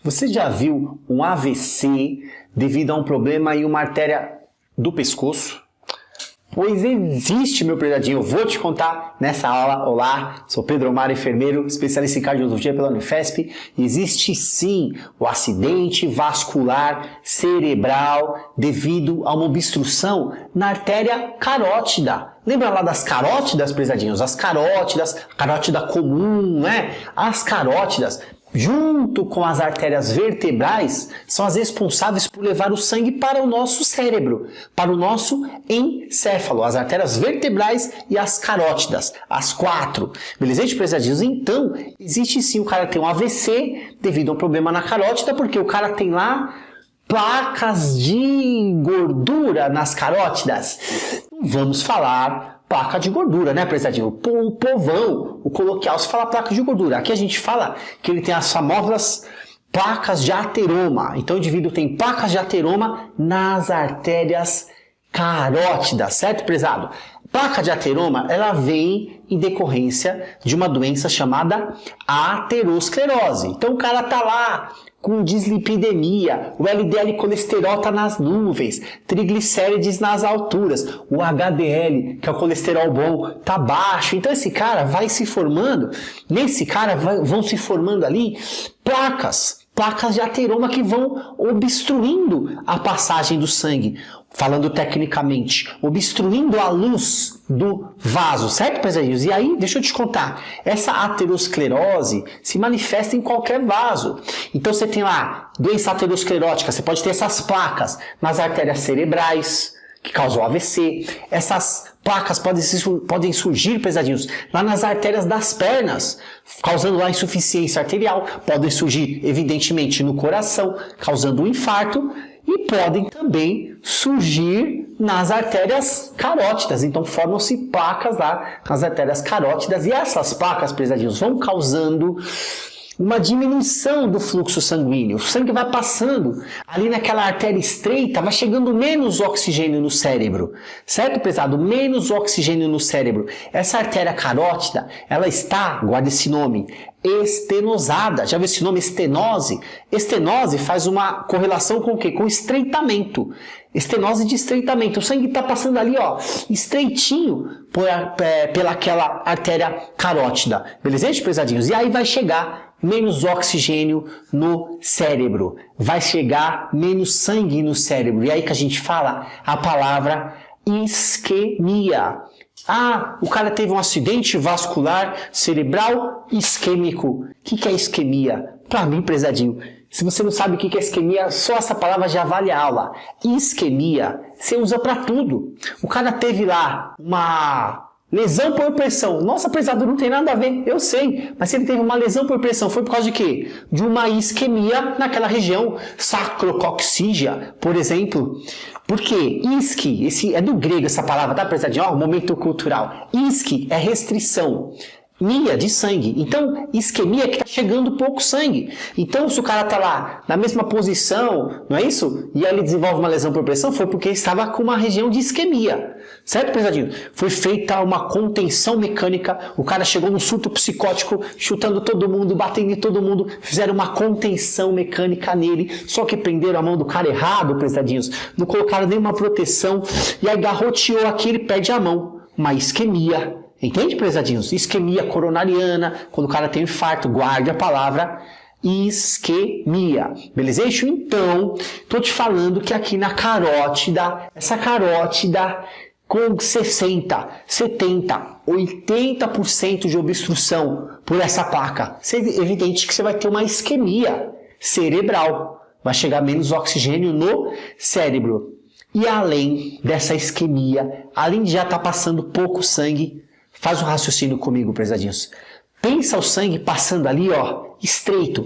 Você já viu um AVC devido a um problema em uma artéria do pescoço? Pois existe, meu prezadinho, eu vou te contar nessa aula. Olá, sou Pedro Omar, enfermeiro, especialista em cardiologia pela Unifesp. Existe sim o acidente vascular cerebral devido a uma obstrução na artéria carótida. Lembra lá das carótidas, prezadinhos? As carótidas, a carótida comum, né? As carótidas, junto com as artérias vertebrais, são as responsáveis por levar o sangue para o nosso cérebro, para o nosso encéfalo, as artérias vertebrais e as carótidas, as quatro. Beleza, prezadinhos? Então, existe sim, o cara tem um AVC devido a um problema na carótida, porque o cara tem lá placas de gordura nas carótidas. Vamos falar placa de gordura, né, prezadinho? O povão, o coloquial, se fala placa de gordura. Aqui a gente fala que ele tem as famosas placas de ateroma. Então o indivíduo tem placas de ateroma nas artérias carótidas, certo, prezado? Placa de ateroma, ela vem em decorrência de uma doença chamada aterosclerose. Então o cara tá lá com dislipidemia, o LDL colesterol está nas nuvens, triglicérides nas alturas, o HDL, que é o colesterol bom, está baixo. Então esse cara vai se formando, nesse cara vão se formando ali placas de ateroma que vão obstruindo a passagem do sangue. Falando tecnicamente, obstruindo a luz do vaso, certo, pesadinhos? E aí, deixa eu te contar, essa aterosclerose se manifesta em qualquer vaso. Então você tem lá doença aterosclerótica, você pode ter essas placas nas artérias cerebrais, que causam AVC. Essas placas podem surgir, pesadinhos, lá nas artérias das pernas, causando lá insuficiência arterial. Podem surgir, evidentemente, no coração, causando um infarto. E podem também surgir nas artérias carótidas. Então formam-se placas lá nas artérias carótidas. E essas placas, prezadinhos, vão causando uma diminuição do fluxo sanguíneo. O sangue vai passando ali naquela artéria estreita, vai chegando menos oxigênio no cérebro. Certo, prezado? Menos oxigênio no cérebro. Essa artéria carótida, ela está, guarda esse nome, estenosada. Já viu esse nome, estenose? Estenose faz uma correlação com o quê? Com estreitamento. Estenose de estreitamento. O sangue está passando ali, ó, estreitinho pelaquela artéria carótida. Beleza, prezadinhos? E aí vai chegar menos oxigênio no cérebro. Vai chegar menos sangue no cérebro. E aí que a gente fala a palavra isquemia. Ah, o cara teve um acidente vascular cerebral isquêmico. O que é isquemia? Para mim, prezadinho, se você não sabe o que é isquemia, só essa palavra já vale a aula. Isquemia, você usa para tudo. O cara teve lá uma lesão por pressão. Nossa, prezado, não tem nada a ver, eu sei. Mas se ele teve uma lesão por pressão, foi por causa de quê? De uma isquemia naquela região sacrococcígea, por exemplo. Por quê? Isque, é do grego essa palavra, tá, prezadinho? Ó, momento cultural. Isque é restrição. Mia, de sangue. Então, isquemia é que está chegando pouco sangue. Então, se o cara está lá na mesma posição, não é isso? E aí ele desenvolve uma lesão por pressão, foi porque estava com uma região de isquemia. Certo, pesadinho? Foi feita uma contenção mecânica, o cara chegou num surto psicótico, chutando todo mundo, batendo em todo mundo, fizeram uma contenção mecânica nele, só que prenderam a mão do cara errado, pesadinhos, não colocaram nenhuma proteção, e aí garroteou aqui, ele perde a mão. Uma isquemia. Entende, prezadinhos? Isquemia coronariana, quando o cara tem infarto, guarde a palavra isquemia. Beleza? Então, tô te falando que aqui na carótida, essa carótida com 60, 70, 80% de obstrução por essa placa, é evidente que você vai ter uma isquemia cerebral. Vai chegar menos oxigênio no cérebro. E além dessa isquemia, além de já estar passando pouco sangue, faz um raciocínio comigo, prezadinhos. Pensa o sangue passando ali, ó, estreito,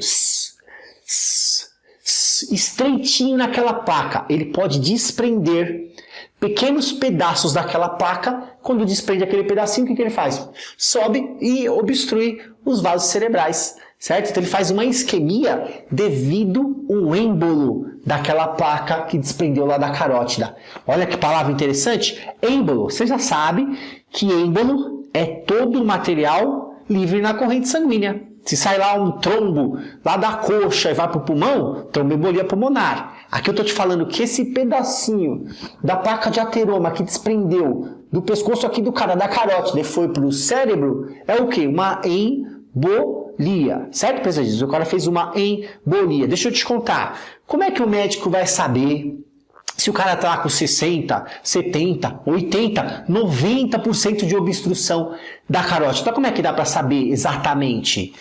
estreitinho naquela placa. Ele pode desprender pequenos pedaços daquela placa. Quando desprende aquele pedacinho, o que ele faz? Sobe e obstrui os vasos cerebrais, certo? Então ele faz uma isquemia devido ao êmbolo daquela placa que desprendeu lá da carótida. Olha que palavra interessante. Êmbolo. Você já sabe que êmbolo é todo o material livre na corrente sanguínea. Se sai lá um trombo lá da coxa e vai para o pulmão, tromboembolia pulmonar. Aqui eu estou te falando que esse pedacinho da placa de ateroma que desprendeu do pescoço aqui do cara, da carótida, e foi para o cérebro, é o quê? Uma embolia. Certo, pesadinhos? O cara fez uma embolia. Deixa eu te contar. Como é que o médico vai saber se o cara está com 60, 70, 80, 90% de obstrução da carótida? Como é que dá para saber exatamente?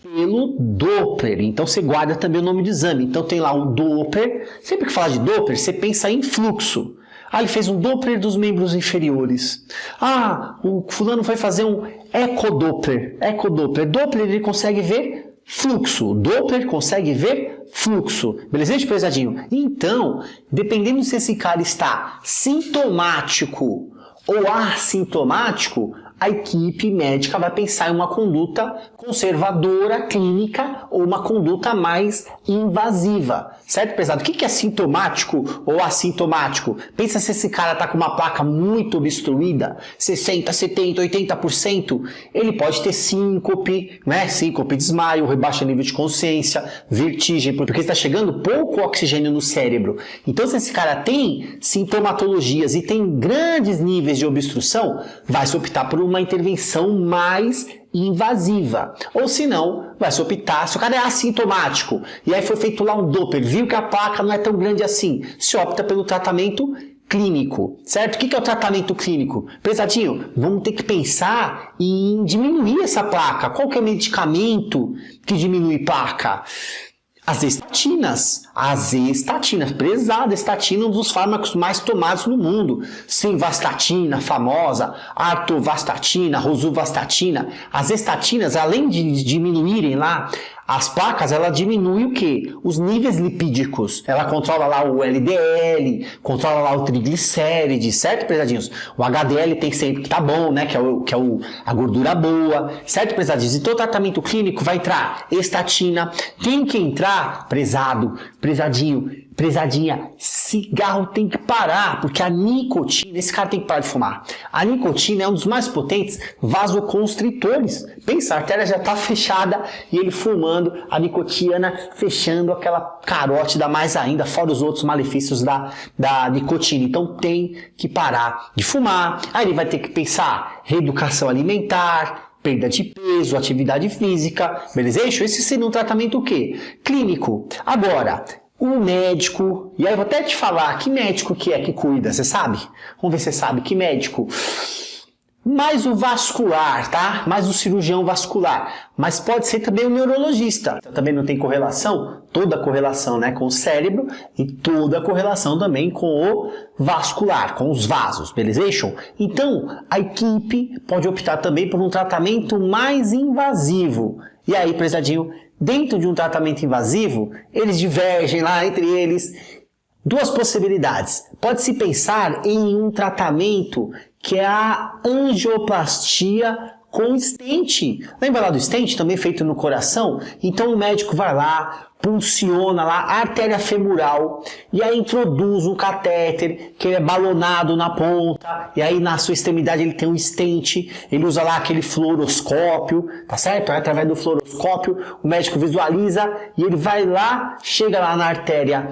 Pelo Doppler. Então você guarda também o nome do exame. Então tem lá um Doppler. Sempre que fala de Doppler, você pensa em fluxo. Ah, ele fez um Doppler dos membros inferiores. Ah, o fulano foi fazer um ecodoppler. Ecodoppler. Doppler ele consegue ver fluxo. Doppler consegue ver fluxo. Beleza, gente, pesadinho? Então, dependendo se esse cara está sintomático ou assintomático, a equipe médica vai pensar em uma conduta conservadora, clínica, ou uma conduta mais invasiva. Certo, pesado? O que é sintomático ou assintomático? Pensa se esse cara está com uma placa muito obstruída, 60, 70, 80%, ele pode ter síncope, né? Síncope, desmaio, rebaixa nível de consciência, vertigem, porque está chegando pouco oxigênio no cérebro. Então, se esse cara tem sintomatologias e tem grandes níveis de obstrução, vai se optar por uma intervenção mais invasiva. Ou se não, vai se optar, se o cara é assintomático, e aí foi feito lá um Doppler, viu que a placa não é tão grande assim, se opta pelo tratamento clínico, certo? O que é o tratamento clínico? Pesadinho, vamos ter que pensar em diminuir essa placa. Qual que é o medicamento que diminui placa? As estatinas, pesada, estatina é um dos fármacos mais tomados no mundo. Simvastatina, famosa, atorvastatina, rosuvastatina. As estatinas, além de diminuírem lá as placas, ela diminui o quê? Os níveis lipídicos. Ela controla lá o LDL, controla lá o triglicéride, certo, pesadinhos? O HDL tem sempre que tá bom, né? Que é a gordura boa, certo, pesadinhos? Então o tratamento clínico vai entrar estatina. Tem que entrar, presadinha, cigarro tem que parar, porque a nicotina, esse cara tem que parar de fumar. A nicotina é um dos mais potentes vasoconstritores. Pensa, a artéria já está fechada e ele fumando, a nicotina fechando aquela carótida mais ainda, fora os outros malefícios da nicotina. Então tem que parar de fumar. Aí ele vai ter que pensar reeducação alimentar, perda de peso, atividade física, beleza? Esse seria um tratamento o quê? Clínico. Agora, o médico, e aí eu vou até te falar que médico que é que cuida, você sabe? Vamos ver se você sabe que médico. Mais o vascular, tá? Mais o cirurgião vascular. Mas pode ser também o neurologista. Então, também não tem correlação? Toda correlação, né? Com o cérebro e toda correlação também com o vascular, com os vasos, beleza? Então, a equipe pode optar também por um tratamento mais invasivo. E aí, prezadinho, dentro de um tratamento invasivo, eles divergem lá entre eles. Duas possibilidades. Pode-se pensar em um tratamento que é a angioplastia com stent. Lembra lá do stent, também feito no coração? Então o médico vai lá, pulsiona lá a artéria femoral e aí introduz um catéter que é balonado na ponta e aí na sua extremidade ele tem um stent, ele usa lá aquele fluoroscópio, tá certo? Aí, através do fluoroscópio o médico visualiza e ele vai lá, chega lá na artéria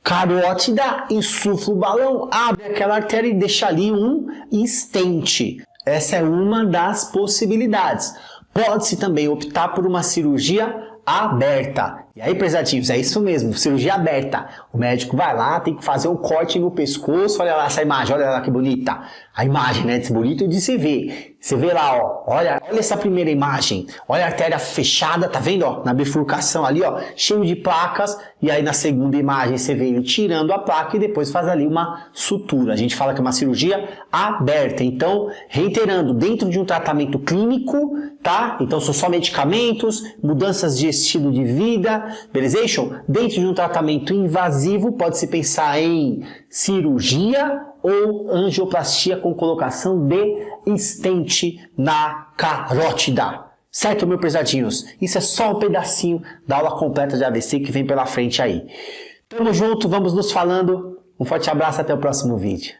carótida, insufla o balão, abre aquela artéria e deixa ali um stent. Essa é uma das possibilidades. Pode-se também optar por uma cirurgia aberta. E aí, prezadinhos, é isso mesmo, cirurgia aberta. O médico vai lá, tem que fazer um corte no pescoço, olha lá essa imagem, olha lá que bonita. A imagem, né, bonito de se ver. Você vê lá, ó, olha essa primeira imagem, olha a artéria fechada, tá vendo, ó, na bifurcação ali, ó, cheio de placas, e aí na segunda imagem você vê ele tirando a placa e depois faz ali uma sutura. A gente fala que é uma cirurgia aberta. Então, reiterando, dentro de um tratamento clínico, tá? Então são só medicamentos, mudanças de estilo de vida, beleza? Dentro de um tratamento invasivo, pode-se pensar em cirurgia ou angioplastia com colocação de stent na carótida. Certo, meus prezadinhos? Isso é só um pedacinho da aula completa de AVC que vem pela frente aí. Tamo junto, vamos nos falando. Um forte abraço, até o próximo vídeo.